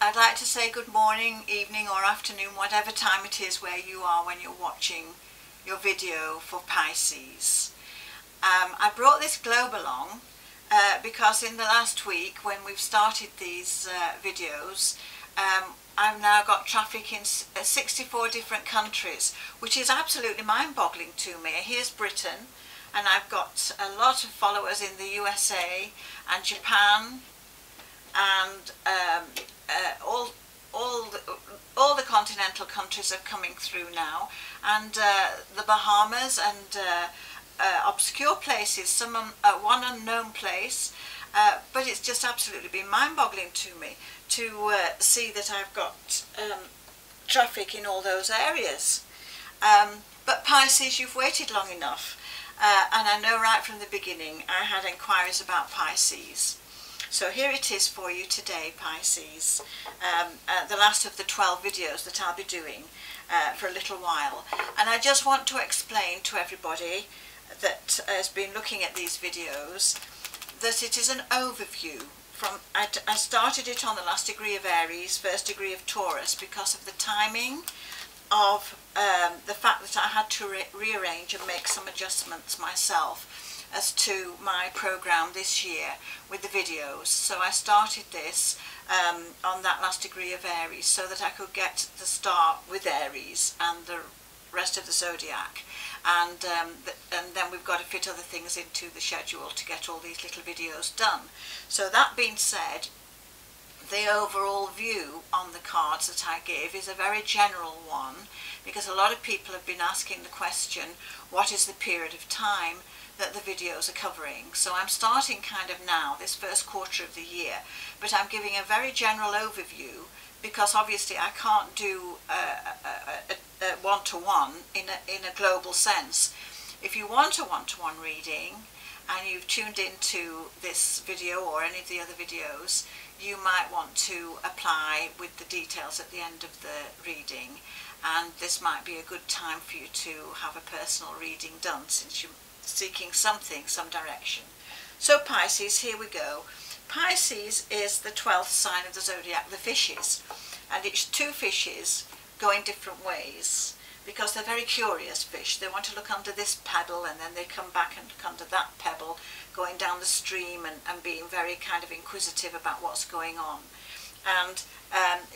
I'd like to say good morning, evening or afternoon, whatever time it is where you are when you're watching your video for Pisces. I brought this globe along because in the last week when we've started these videos, I've now got traffic in 64 different countries, which is absolutely mind-boggling to me. Here's Britain, and I've got a lot of followers in the USA and Japan, and all the continental countries are coming through now, and the Bahamas and obscure places, one unknown place, but it's just absolutely been mind-boggling to me to see that I've got traffic in all those areas. But Pisces, you've waited long enough, and I know right from the beginning I had inquiries about Pisces. So here it is for you today, Pisces, the last of the 12 videos that I'll be doing for a little while. And I just want to explain to everybody that has been looking at these videos that it is an overview. I started it on the last degree of Aries, first degree of Taurus, because of the timing of the fact that I had to rearrange and make some adjustments myself as to my program this year with the videos. So I started this on that last degree of Aries so that I could get the start with Aries and the rest of the zodiac, and then we've got to fit other things into the schedule to get all these little videos done. So that being said, the overall view on the cards that I give is a very general one, because a lot of people have been asking the question, what is the period of time that the videos are covering? So I'm starting kind of now, this first quarter of the year, but I'm giving a very general overview because obviously I can't do a one-to-one in a global sense. If you want a one-to-one reading and you've tuned into this video or any of the other videos, you might want to apply with the details at the end of the reading, and this might be a good time for you to have a personal reading done since you're seeking something, some direction. So Pisces, here we go. Pisces is the 12th sign of the zodiac, the fishes, and it's two fishes going different ways because they're very curious fish. They want to look under this pebble and then they come back and look under that pebble, going down the stream and being very kind of inquisitive about what's going on. And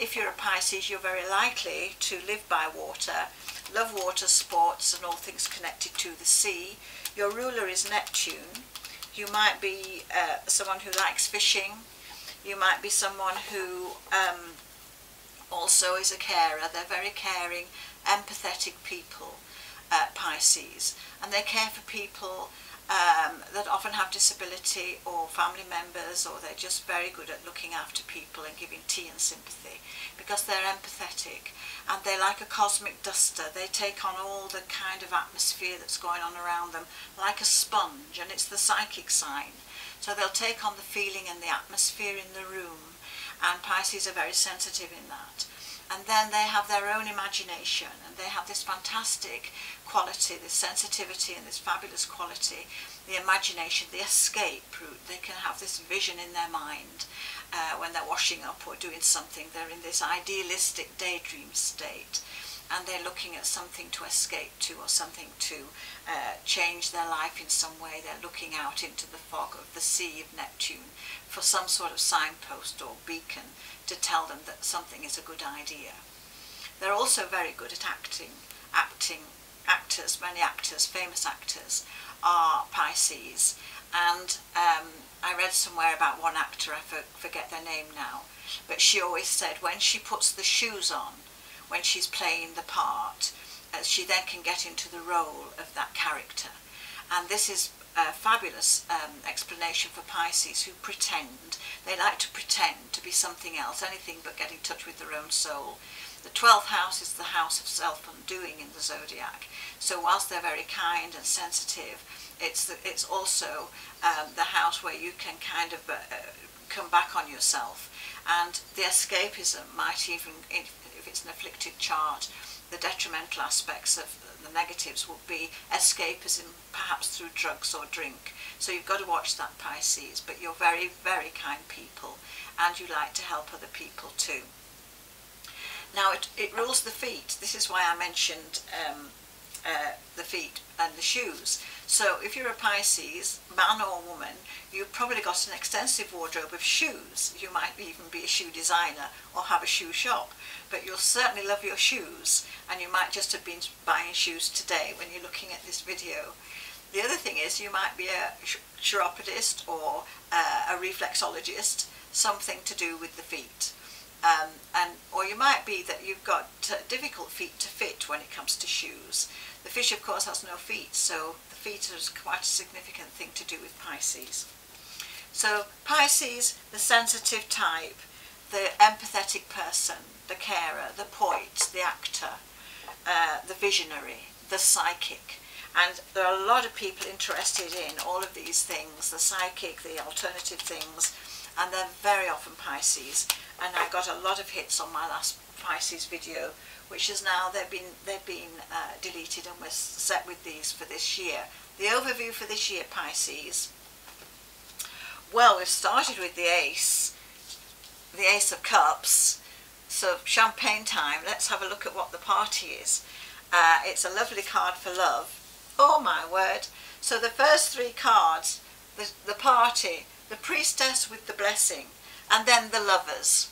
if you're a Pisces, you're very likely to live by water, love water sports and all things connected to the sea. Your ruler is Neptune. You might be someone who likes fishing. You might be someone who also is a carer. They're very caring, empathetic people, Pisces, and they care for people that often have disability or family members, or they're just very good at looking after people and giving tea and sympathy because they're empathetic, and they're like a cosmic duster. They take on all the kind of atmosphere that's going on around them like a sponge, and it's the psychic sign. So they'll take on the feeling and the atmosphere in the room, and Pisces are very sensitive in that. And then they have their own imagination, and they have this fantastic quality, this sensitivity and this fabulous quality, the imagination, the escape route. They can have this vision in their mind when they're washing up or doing something. They're in this idealistic daydream state, and they're looking at something to escape to or something to change their life in some way. They're looking out into the fog of the sea of Neptune for some sort of signpost or beacon to tell them that something is a good idea. They're also very good at acting. Actors, many actors, famous actors are Pisces, and I read somewhere about one actor, I forget their name now, but she always said when she puts the shoes on, when she's playing the part, she then can get into the role of that character. And this is a fabulous explanation for Pisces who pretend. They like to pretend to be something else, anything but get in touch with their own soul. The 12th house is the house of self-undoing in the zodiac. So whilst they're very kind and sensitive, it's also the house where you can kind of come back on yourself. And the escapism might even, if it's an afflicted chart, the detrimental aspects of the negatives would be escapism, perhaps through drugs or drink. So you've got to watch that, Pisces, but you're very, very kind people, and you like to help other people too. Now it rules the feet. This is why I mentioned the feet and the shoes. So if you're a Pisces, man or woman, you've probably got an extensive wardrobe of shoes. You might even be a shoe designer or have a shoe shop, but you'll certainly love your shoes, and you might just have been buying shoes today when you're looking at this video. The other thing is, you might be a chiropodist or a reflexologist, something to do with the feet. Or you might be that you've got difficult feet to fit when it comes to shoes. The fish, of course, has no feet, so the feet is quite a significant thing to do with Pisces. So Pisces, the sensitive type, the empathetic person, the carer, the poet, the actor, the visionary, the psychic. And there are a lot of people interested in all of these things, the psychic, the alternative things, and they're very often Pisces. And I got a lot of hits on my last Pisces video, which is now they've been deleted, and we're set with these for this year. The overview for this year, Pisces. Well, we've started with the Ace of Cups. So champagne time. Let's have a look at what the party is. It's a lovely card for love. Oh my word. So the first three cards, the party, the priestess with the blessing, and then the lovers.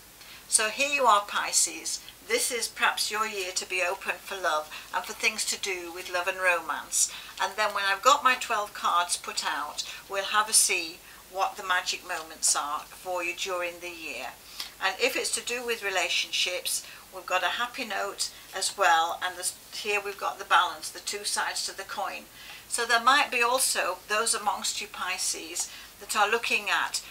So here you are, Pisces. This is perhaps your year to be open for love and for things to do with love and romance. And then when I've got my 12 cards put out, we'll have a see what the magic moments are for you during the year. And if it's to do with relationships, we've got a happy note as well, and here we've got the balance, the two sides to the coin. So there might be also those amongst you, Pisces, that are looking at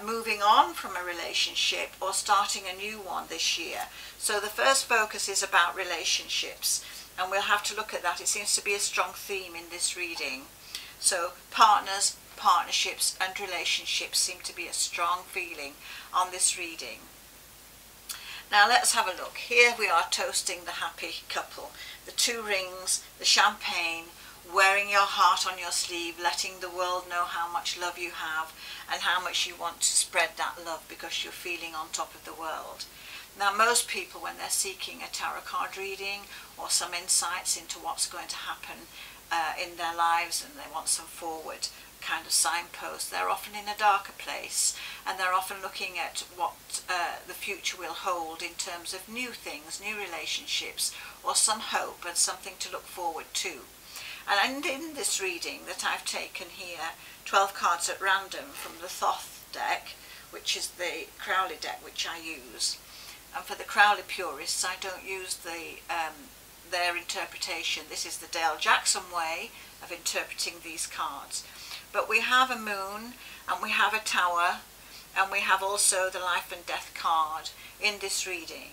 moving on from a relationship or starting a new one this year. So the first focus is about relationships, and we'll have to look at that. It seems to be a strong theme in this reading. So partners, partnerships and relationships seem to be a strong feeling on this reading. Now let's have a look. Here we are toasting the happy couple. The two rings, the champagne, wearing your heart on your sleeve, letting the world know how much love you have and how much you want to spread that love because you're feeling on top of the world. Now most people, when they're seeking a tarot card reading or some insights into what's going to happen in their lives, and they want some forward kind of signposts, they're often in a darker place, and they're often looking at what the future will hold in terms of new things, new relationships, or some hope and something to look forward to. And in this reading that I've taken here, 12 cards at random from the Thoth deck, which is the Crowley deck which I use. And for the Crowley purists, I don't use their interpretation. This is the Dale Jackson way of interpreting these cards. But we have a moon, and we have a tower, and we have also the life and death card in this reading.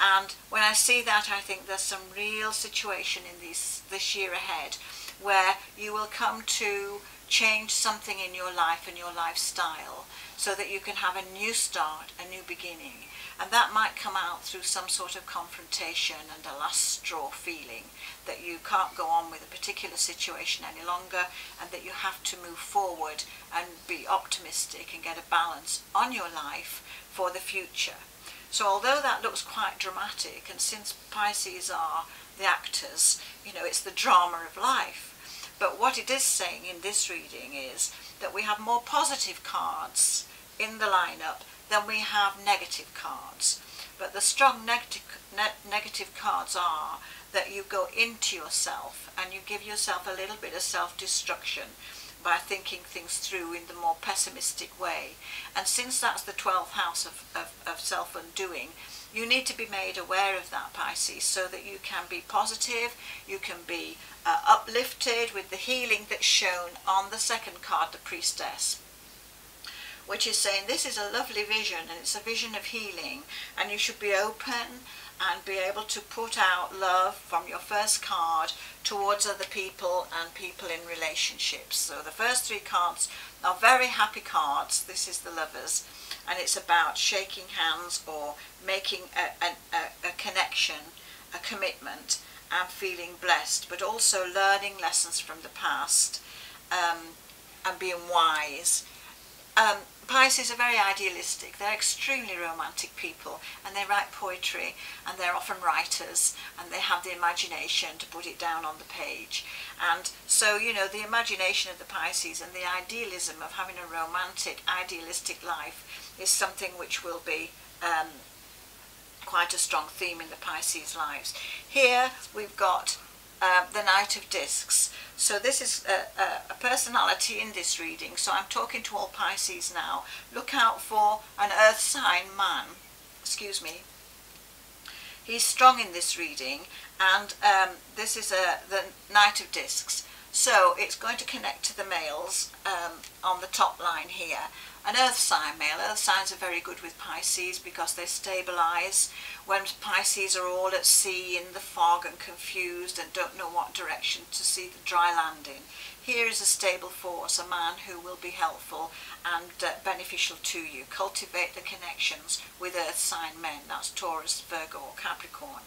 And when I see that, I think there's some real situation in this year ahead where you will come to change something in your life and your lifestyle so that you can have a new start, a new beginning. And that might come out through some sort of confrontation and a last straw feeling that you can't go on with a particular situation any longer, and that you have to move forward and be optimistic and get a balance on your life for the future. So although that looks quite dramatic, and since Pisces are the actors, you know, it's the drama of life. But what it is saying in this reading is that we have more positive cards in the lineup than we have negative cards. But the strong negative cards are that you go into yourself and you give yourself a little bit of self-destruction by thinking things through in the more pessimistic way. And since that's the 12th house of self-undoing, you need to be made aware of that, Pisces, so that you can be positive, you can be uplifted with the healing that's shown on the second card, the Priestess, which is saying this is a lovely vision, and it's a vision of healing, and you should be open and be able to put out love from your first card towards other people and people in relationships. So the first three cards are very happy cards. This is the Lovers, and it's about shaking hands or making a connection, a commitment, and feeling blessed, but also learning lessons from the past, and being wise. Pisces are very idealistic. They're extremely romantic people, and they write poetry, and they're often writers, and they have the imagination to put it down on the page. And so, you know, the imagination of the Pisces and the idealism of having a romantic, idealistic life is something which will be quite a strong theme in the Pisces lives. Here we've got the Knight of Discs. So this is a personality in this reading. So I'm talking to all Pisces now. Look out for an earth sign man. Excuse me. He's strong in this reading, and this is the Knight of Discs. So it's going to connect to the males on the top line here. An earth sign male. Earth signs are very good with Pisces because they stabilise. When Pisces are all at sea in the fog and confused and don't know what direction to see the dry land in, here is a stable force, a man who will be helpful and beneficial to you. Cultivate the connections with earth sign men. That's Taurus, Virgo or Capricorn.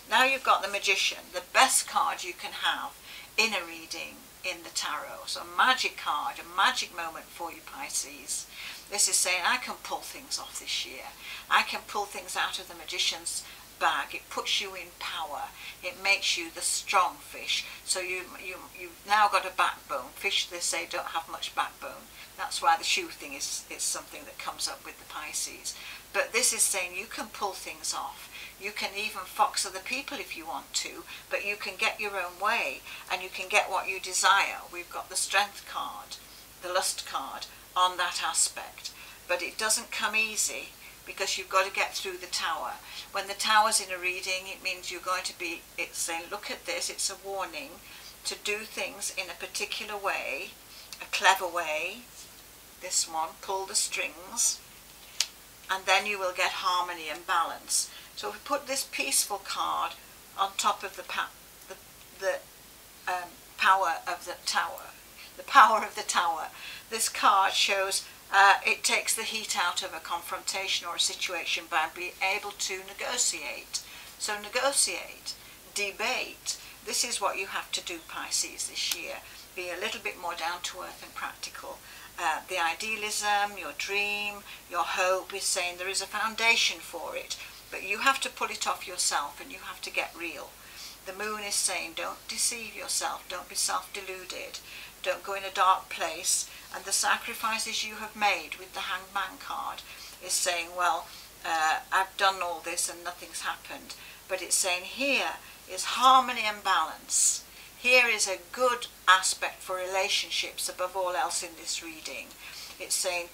Now you've got the Magician, the best card you can have in a reading in the tarot. So a magic card, a magic moment for you Pisces. This is saying, I can pull things off this year. I can pull things out of the Magician's bag. It puts you in power. It makes you the strong fish. So you've now got a backbone. Fish, they say, don't have much backbone. That's why the shoe thing is something that comes up with the Pisces. But this is saying you can pull things off. You can even fox other people if you want to, but you can get your own way and you can get what you desire. We've got the Strength card, the Lust card on that aspect. But it doesn't come easy because you've got to get through the Tower. When the Tower's in a reading, it means you're going to be, it's saying, look at this, it's a warning to do things in a particular way, a clever way. This one, pull the strings, and then you will get harmony and balance. So if we put this peaceful card on top of the power of the Tower, the power of the Tower, this card shows it takes the heat out of a confrontation or a situation by being able to negotiate. So negotiate, debate. This is what you have to do, Pisces, this year. Be a little bit more down to earth and practical. The idealism, your dream, your hope is saying there is a foundation for it, but you have to pull it off yourself and you have to get real. The Moon is saying don't deceive yourself, don't be self-deluded, don't go in a dark place, and the sacrifices you have made with the Hanged Man card is saying, well, I've done all this and nothing's happened, but it's saying here is harmony and balance. Here is a good aspect for relationships above all else in this reading. It's saying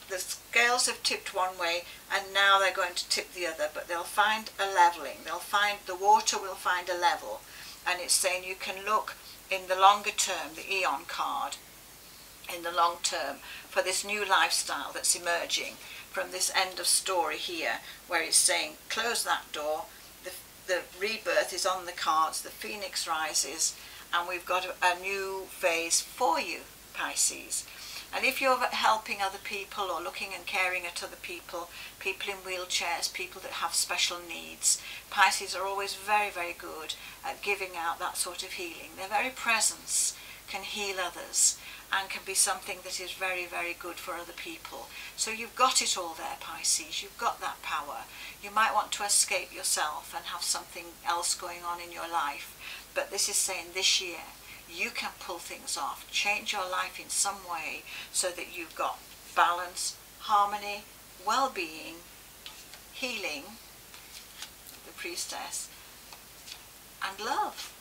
the scales have tipped one way and now they're going to tip the other, but they'll find a levelling. They'll find, the water will find a level. And it's saying you can look in the longer term, the Eon card, in the long term, for this new lifestyle that's emerging from this end of story here, where it's saying close that door. The rebirth is on the cards, the phoenix rises, and we've got a new phase for you, Pisces. And if you're helping other people or looking and caring at other people, people in wheelchairs, people that have special needs, Pisces are always very, very good at giving out that sort of healing. Their very presence can heal others and can be something that is very, very good for other people. So you've got it all there, Pisces. You've got that power. You might want to escape yourself and have something else going on in your life. But this is saying this year, you can pull things off, change your life in some way so that you've got balance, harmony, well-being, healing, the Priestess, and love.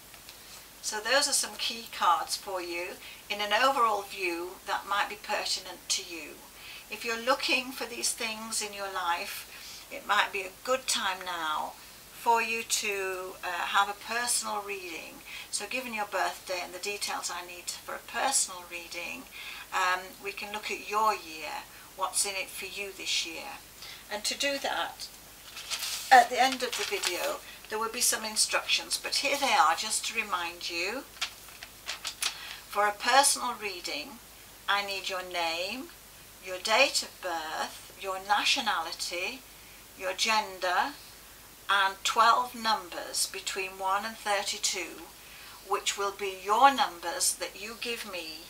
So those are some key cards for you in an overall view that might be pertinent to you. If you're looking for these things in your life, it might be a good time now for you to have a personal reading. So given your birthday and the details I need for a personal reading, we can look at your year, what's in it for you this year. And to do that, at the end of the video, there will be some instructions, but here they are just to remind you. For a personal reading, I need your name, your date of birth, your nationality, your gender, and 12 numbers between 1 and 32, which will be your numbers that you give me,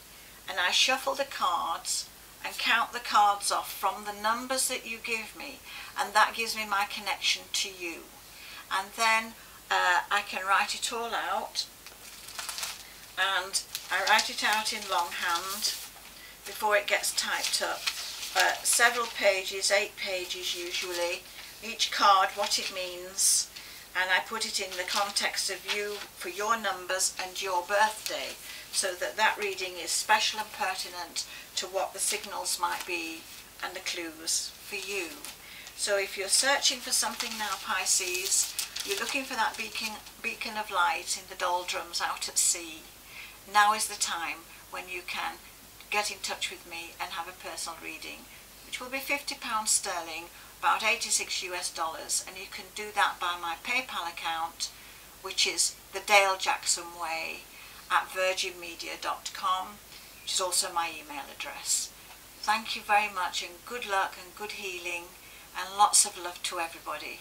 and I shuffle the cards and count the cards off from the numbers that you give me, and that gives me my connection to you. And then I can write it all out, and I write it out in longhand before it gets typed up. Several pages, 8 pages usually, each card what it means, and I put it in the context of you for your numbers and your birthday, so that that reading is special and pertinent to what the signals might be and the clues for you. So if you're searching for something now, Pisces, you're looking for that beacon of light in the doldrums out at sea, now is the time when you can get in touch with me and have a personal reading, which will be £50 sterling, about $86 US, and you can do that by my PayPal account, which is thedalejacksonway at virginmedia.com, which is also my email address. Thank you very much, and good luck and good healing, and lots of love to everybody.